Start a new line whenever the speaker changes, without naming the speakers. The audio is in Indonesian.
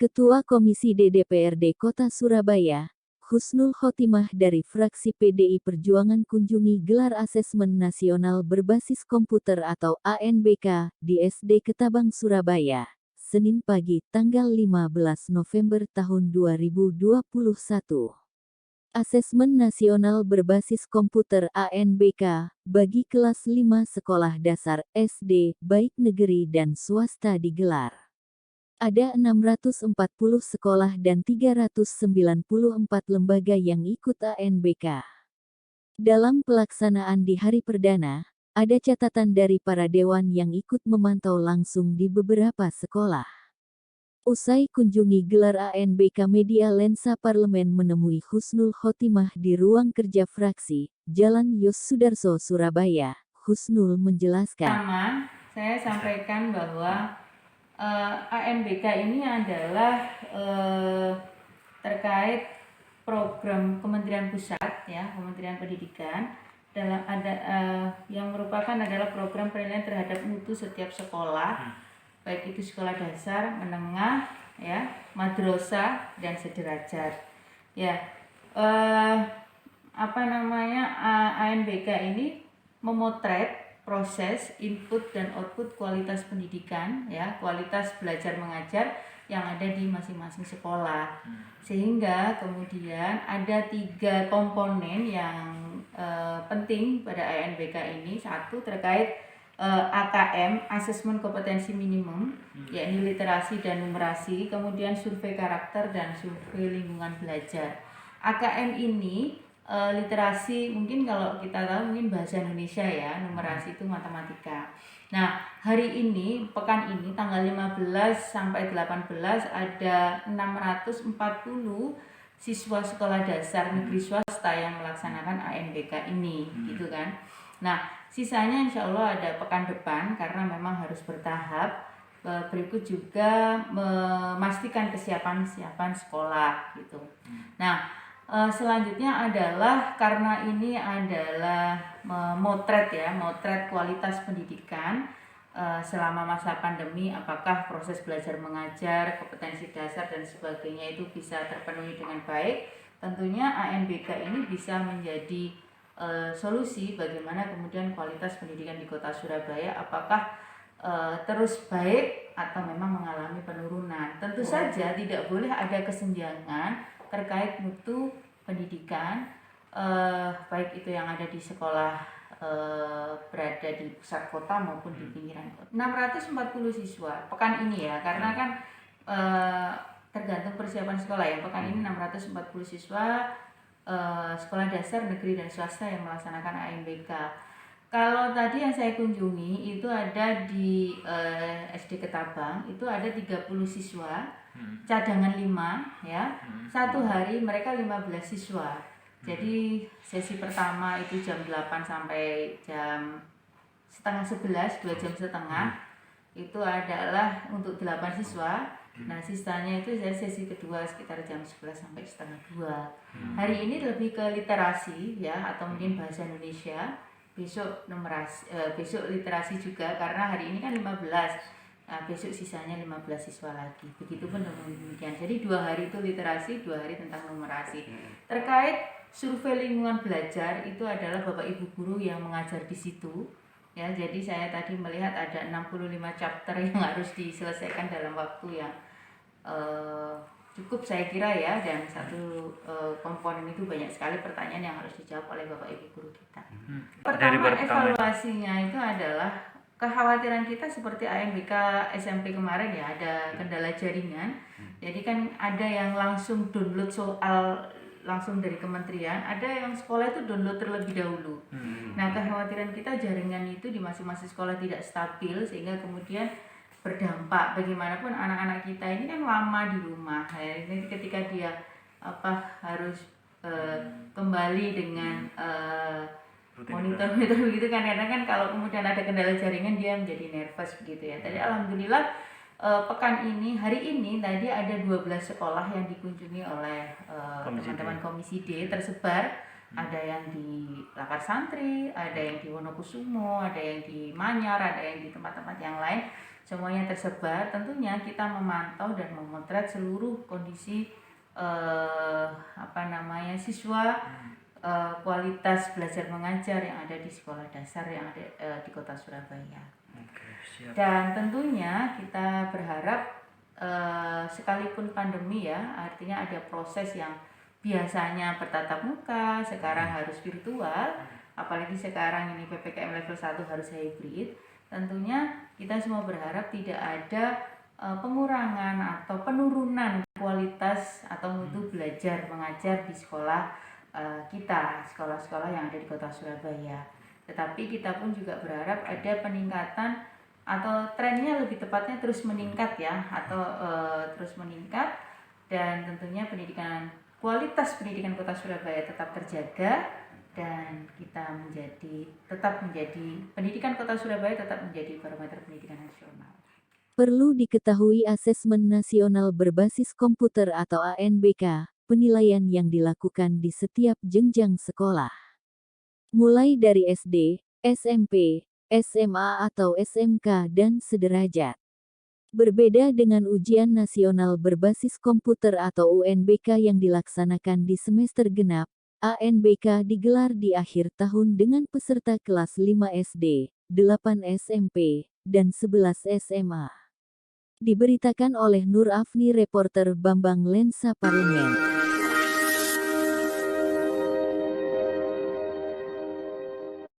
Ketua Komisi D DPRD Kota Surabaya, Husnul Khotimah dari fraksi PDI Perjuangan kunjungi gelar asesmen nasional berbasis komputer atau ANBK di SD Ketabang Surabaya, Senin pagi tanggal 15 November tahun 2021. Asesmen nasional berbasis komputer ANBK bagi kelas 5 sekolah dasar SD, baik negeri dan swasta digelar. Ada 640 sekolah dan 394 lembaga yang ikut ANBK. Dalam pelaksanaan di hari perdana, ada catatan dari para dewan yang ikut memantau langsung di beberapa sekolah. Usai kunjungi gelar ANBK, media lensa parlemen menemui Husnul Khotimah di ruang kerja fraksi, Jalan Yos Sudarso, Surabaya. Husnul menjelaskan.
Pertama, saya sampaikan bahwa ANBK ini adalah terkait program Kementerian Pusat, ya, Kementerian Pendidikan, dalam yang merupakan adalah program penilaian terhadap mutu setiap sekolah, baik itu sekolah dasar, menengah, ya, madrasah dan sederajat. Ya, ANBK ini memotret proses input dan output kualitas pendidikan, ya, kualitas belajar mengajar yang ada di masing-masing sekolah. Sehingga kemudian ada 3 komponen yang penting pada ANBK ini. Satu, terkait AKM, asesmen kompetensi minimum, yakni literasi dan numerasi, kemudian survei karakter dan survei lingkungan belajar. AKM ini literasi, mungkin kalau kita tahu mungkin bahasa Indonesia, ya, numerasi itu matematika. Nah, hari ini, pekan ini tanggal 15 sampai 18 ada 640 siswa sekolah dasar negeri swasta yang melaksanakan ANBK ini, gitu kan. Nah, sisanya insya Allah ada pekan depan karena memang harus bertahap. Berikut juga memastikan kesiapan sekolah, gitu. Nah, selanjutnya adalah karena ini adalah motret kualitas pendidikan selama masa pandemi, apakah proses belajar mengajar, kompetensi dasar dan sebagainya itu bisa terpenuhi dengan baik. Tentunya ANBK ini bisa menjadi solusi bagaimana kemudian kualitas pendidikan di Kota Surabaya apakah terus baik atau memang mengalami penurunan. Tentu saja tidak boleh ada kesenjangan terkait mutu pendidikan, baik itu yang ada di sekolah berada di pusat kota maupun di pinggiran kota. 640 siswa pekan ini, ya, karena kan tergantung persiapan sekolah, ya. Pekan ini 640 siswa sekolah dasar negeri dan swasta yang melaksanakan ANBK. Kalau tadi yang saya kunjungi itu ada di SD Ketabang, itu ada 30 siswa, cadangan 5, ya. Satu hari mereka 15 siswa. Jadi sesi pertama itu jam 8 sampai jam setengah 11, 2 jam setengah. Itu adalah untuk 8 siswa. Nah, sisanya itu sesi kedua sekitar jam 11 sampai setengah 2. Hari ini lebih ke literasi, ya, atau mungkin bahasa Indonesia. Besok numerasi, besok literasi juga karena hari ini kan 15. Nah, besok sisanya 15 siswa lagi. Begitupun demikian. Jadi 2 hari itu literasi, 2 hari tentang numerasi. Terkait survei lingkungan belajar itu adalah Bapak Ibu guru yang mengajar di situ. Ya, jadi saya tadi melihat ada 65 chapter yang harus diselesaikan dalam waktu yang cukup, saya kira, ya, dan satu komponen itu banyak sekali pertanyaan yang harus dijawab oleh Bapak Ibu guru kita. Pertama, evaluasinya itu adalah kekhawatiran kita seperti ANBK SMP kemarin, ya, ada kendala jaringan. Jadi kan ada yang langsung download soal langsung dari kementerian, ada yang sekolah itu download terlebih dahulu. Nah, kekhawatiran kita jaringan itu di masing-masing sekolah tidak stabil sehingga kemudian berdampak. Bagaimanapun anak-anak kita ini kan lama di rumah, ya. Ini ketika dia harus kembali dengan monitor begitu kan, karena kan kalau kemudian ada kendala jaringan dia menjadi nervous begitu, ya. Tadi alhamdulillah pekan ini, hari ini tadi ada 12 sekolah yang dikunjungi oleh teman-teman Komisi D tersebar Ada yang di Lakar Santri, ada yang di Wonokusumo, ada yang di Manyar, ada yang di tempat-tempat yang lain. Semuanya tersebar. Tentunya kita memantau dan memotret seluruh kondisi siswa, kualitas belajar mengajar yang ada di sekolah dasar yang ada di Kota Surabaya. Siap. Dan tentunya kita berharap sekalipun pandemi ya, artinya ada proses yang biasanya bertatap muka, sekarang harus virtual, apalagi sekarang ini PPKM level 1 harus hybrid. Tentunya kita semua berharap tidak ada pengurangan atau penurunan kualitas atau mutu belajar mengajar di sekolah kita, sekolah-sekolah yang ada di Kota Surabaya. Tetapi kita pun juga berharap ada peningkatan atau trennya lebih tepatnya terus meningkat ya, atau terus meningkat, dan tentunya kualitas pendidikan Kota Surabaya tetap terjaga, dan kita tetap menjadi pendidikan Kota Surabaya tetap menjadi barometer pendidikan nasional.
Perlu diketahui Asesmen Nasional Berbasis Komputer atau ANBK, penilaian yang dilakukan di setiap jenjang sekolah. Mulai dari SD, SMP, SMA atau SMK dan sederajat. Berbeda dengan ujian nasional berbasis komputer atau UNBK yang dilaksanakan di semester genap, ANBK digelar di akhir tahun dengan peserta kelas 5 SD, 8 SMP, dan 11 SMA. Diberitakan oleh Nur Afni, reporter Bambang Lensa Parlemen.